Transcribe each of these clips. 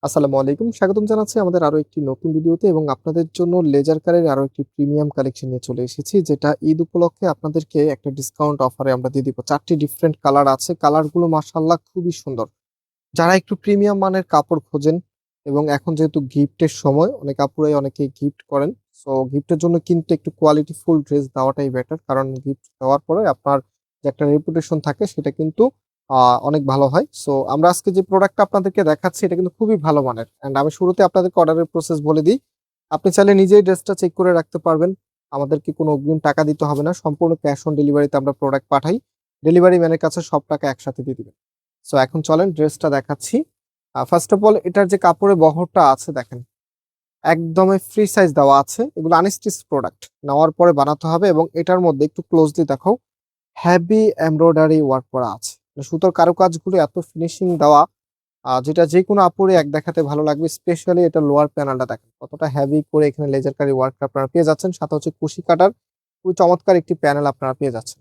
আসসালামু আলাইকুম, স্বাগতম জানাচ্ছি আমাদের আরো একটি নতুন ভিডিওতে এবং আপনাদের জন্য লেজার কারের আরো একটি প্রিমিয়াম কালেকশন নিয়ে চলে এসেছি, যেটা ঈদ উপলক্ষে আপনাদেরকে একটা ডিসকাউন্ট অফারে আমরা দিয়ে দিব। 4টি ডিফারেন্ট কালার আছে, কালারগুলো মাশাআল্লাহ খুবই সুন্দর। যারা একটু প্রিমিয়াম মানের কাপড় খোঁজেন এবং এখন যেহেতু গিফটের সময়, অনেক আপুরাই অনেকে গিফট করেন। সো গিফটের জন্য কিন্তু একটু কোয়ালিটি ফুল ড্রেস দেওয়াটাই বেটার, কারণ গিফট দেওয়ার পরে আপনার যে একটা রেপুটেশন থাকে সেটা কিন্তু অনেক ভালো হয়। সো আমরা আজকে যে প্রোডাক্টটা আপনাদেরকে দেখাচ্ছি এটা কিন্তু খুবই ভালো মানের, অ্যান্ড আমি শুরুতে আপনাদেরকে অর্ডারের প্রসেস বলে দিই। আপনি চাইলে নিজেই ড্রেসটা চেক করে রাখতে পারবেন, আমাদেরকে কোনো অগ্রিম টাকা দিতে হবে না, সম্পূর্ণ ক্যাশ অন ডেলিভারিতে আমরা প্রোডাক্ট পাঠাই। ডেলিভারি ম্যানের কাছে সব টাকা একসাথে দিয়ে দিবেন। সো এখন চলেন ড্রেসটা দেখাচ্ছি। ফার্স্ট অফ অল এটার যে কাপড়ের বহরটা আছে দেখেন, একদমই ফ্রি সাইজ দেওয়া আছে। এগুলো আনস্টিচ প্রোডাক্ট, নেওয়ার পরে বানাতে হবে। এবং এটার মধ্যে একটু ক্লোজলি দেখো, হেভি এমব্রয়ডারি ওয়ার্ক করা আছে। মানে সুতোর কারুকাজগুলো এত ফিনিশিং দেওয়া, যেটা যে কোনো আপুরে এক দেখাতে ভালো লাগবে। স্পেশালি এটা লোয়ার প্যানেলটা দেখেন কতটা হেভি করে এখানে লেজার কারি ওয়ার্ক আপনারা পেয়ে যাচ্ছেন, সাথে হচ্ছে কুশি কাটার খুবই চমৎকার একটি প্যানেল আপনারা পেয়ে যাচ্ছেন।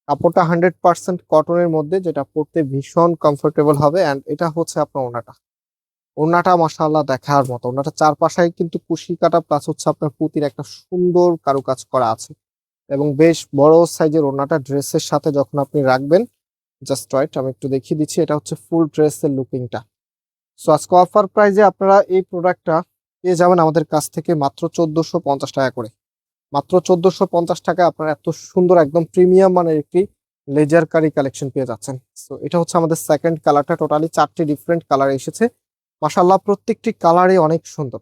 কাপড়টা 100% কটনের মধ্যে, যেটা পরতে ভীষণ কমফোর্টেবল হবে। অ্যান্ড এটা হচ্ছে আপনার ওড়নাটা। ওড়নাটা মাশাআল্লাহ দেখার মতো, ওড়নাটা চারপাশে কিন্তু কুশি কাটা প্লাস হচ্ছে আপনার পুঁতির একটা সুন্দর কারুকাজ করা আছে। এবং বেশ বড় সাইজের ওড়নাটা ড্রেসের সাথে যখন আপনি রাখবেন, জাস্ট রাইট। আমি একটু দেখিয়ে দিচ্ছি, এটা হচ্ছে ফুল ড্রেসের লুকিংটা। সো আজকে অফার প্রাইজে আপনারা এই প্রোডাক্টটা পেয়ে যাবেন আমাদের কাছ থেকে মাত্র 1450 টাকা করে। মাত্র 1450 টাকায় আপনারা এত সুন্দর একদম প্রিমিয়াম মানের একটি লেজার কারি কালেকশন পেয়ে যাচ্ছেন। সো এটা হচ্ছে আমাদের সেকেন্ড কালারটা। টোটালি 4টি ডিফারেন্ট কালার এসেছে, মাশাআল্লাহ প্রত্যেকটি কালারই অনেক সুন্দর।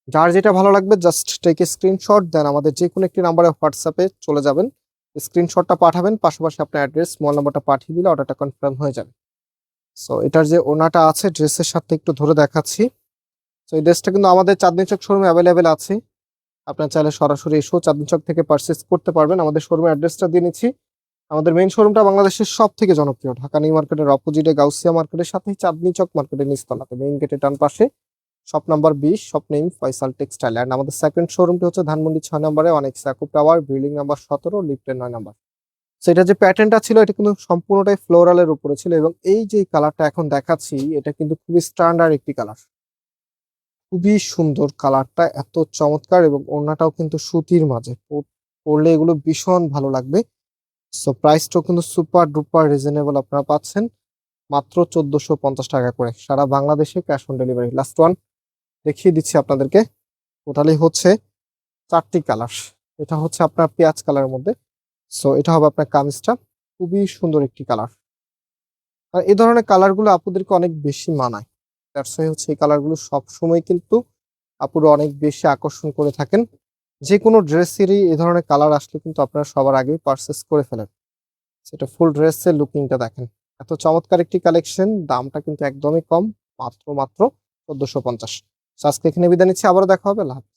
যার যেটা ভালো লাগবে জাস্ট টেক এ স্ক্রিনশট, দেন আমাদের যে কোনো একটি নাম্বারে হোয়াটসঅ্যাপে চলে যাবেন, স্ক্রিনশটটা পাঠাবেন, পাশাপাশি আপনার অ্যাড্রেস মোবাইল নাম্বারটা পাঠিয়ে দিলে অর্ডারটা কনফার্ম হয়ে যাবে। সো এটার যে ওনাটা আছে ড্রেসের সাথে একটু ধরে দেখাচ্ছি। তো এই ড্রেসটা কিন্তু আমাদের চাঁদনী চক শোরুমে অ্যাভেলেবেল আছে। আপনার চাইলে সরাসরি এসেও চাঁদনী চক থেকে পারচেস করতে পারবেন। আমাদের শোরুমের অ্যাড্রেসটা দিয়ে নিচ্ছি। আমাদের মেইন শোরুমটা বাংলাদেশের সব থেকে জনপ্রিয়, ঢাকা নিউ মার্কেটের অপোজিটে গাউসিয়া মার্কেটের সাথেই চাঁদনী চক মার্কেটের নিচতলাতে মেইন গেটের ডান পাশে, shop number 20, shop name Faisal textile. And আমাদের সেকেন্ড শোরুমটি হচ্ছে ধানমন্ডি 6 নম্বরে অনেক সাকুব টাওয়ার, বিল্ডিং নাম্বার 17, লিফটের 9 নম্বর। সেটা যে প্যাটার্নটা ছিল এটা কিন্তু সম্পূর্ণটাই ফ্লোরালের উপরে ছিল। এবং এই যে কালারটা এখন দেখাচ্ছি এটা কিন্তু খুবই স্ট্যান্ডার্ড একটি কালার, খুবই সুন্দর কালারটা, এত চমৎকার। এবং ওড়নাটাও কিন্তু সুতির মাঝে, পরলে এগুলো ভীষণ ভালো লাগবে। সো প্রাইসটাও কিন্তু সুপার ডুপার রিজনেবল আপনারা পাচ্ছেন মাত্র 1450 টাকা করে, সারা বাংলাদেশে cash on delivery. Last one দেখিয়ে দিচ্ছি আপনাদেরকে। টোটালি হচ্ছে 4টি কালার। এটা হচ্ছে আপনার পেঁয়াজ কালারের মধ্যে। সো এটা হবে আপনার কামিজটা, খুবই সুন্দর একটি কালার। আর এই ধরনের কালারগুলো আপুদেরকে অনেক বেশি মানায়। দ্যাটস ওয়াই হচ্ছে এই কালারগুলো সবসময় কিন্তু আপুরা অনেক বেশি আকর্ষণ করে থাকেন। যে কোনো ড্রেসেরই এই ধরনের কালার আসলে কিন্তু আপনারা সবার আগেই পারচেস করে ফেলেন। সেটা ফুল ড্রেসের লুকিংটা দেখেন, এত চমৎকার একটি কালেকশন। দামটা কিন্তু একদমই কম, মাত্র মাত্র 1450। আজকে এখানে বিদায় নিচ্ছি, আবারও দেখা হবে। আল্লাহ হাফেজ।